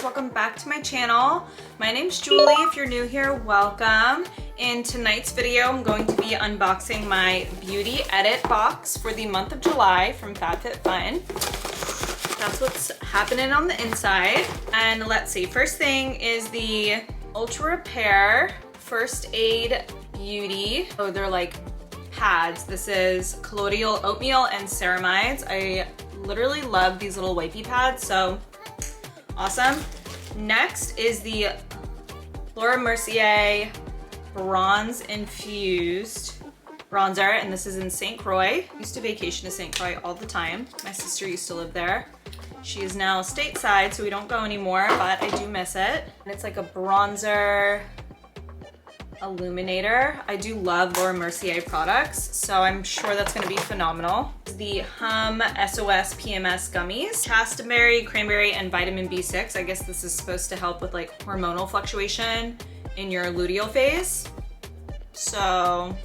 welcome back to my channel. My name's Julie. If you're new here, welcome. In tonight's video, I'm going to be unboxing my beauty edit box for the month of July from FabFitFun. That's what's happening on the inside. And let's see, first thing is the Ultra Repair First Aid Beauty. Oh, they're like pads. This is colloidal oatmeal and ceramides. I literally love these little wipey pads, so awesome. Next is the Laura Mercier Bronze Infused Bronzer, and this is in St. Croix. I used to vacation to St. Croix all the time. My sister used to live there. She is now stateside, so we don't go anymore, but I do miss it. And it's like a bronzer illuminator. I do love Laura Mercier products, so I'm sure that's gonna be phenomenal. The Hum SOS PMS gummies, chastaberry, cranberry, and vitamin B6. I guess this is supposed to help with like hormonal fluctuation in your luteal phase. So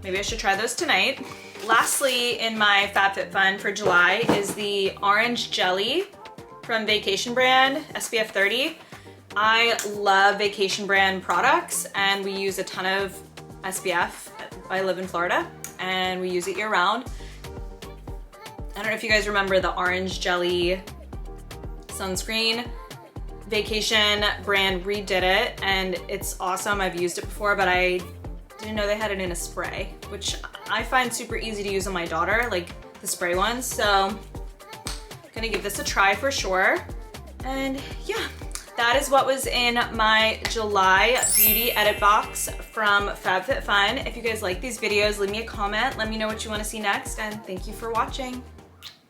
maybe I should try those tonight. Lastly, in my FabFitFun for July is the orange jelly from Vacation Brand, SPF 30. I love Vacation Brand products and we use a ton of SPF. I live in Florida and we use it year round. I don't know if you guys remember the orange jelly sunscreen. Vacation Brand redid it and it's awesome. I've used it before, but I didn't know they had it in a spray, which I find super easy to use on my daughter, like the spray ones. So I'm gonna give this a try for sure. And yeah. That is what was in my July beauty edit box from FabFitFun. If you guys like these videos, leave me a comment. Let me know what you want to see next, and thank you for watching.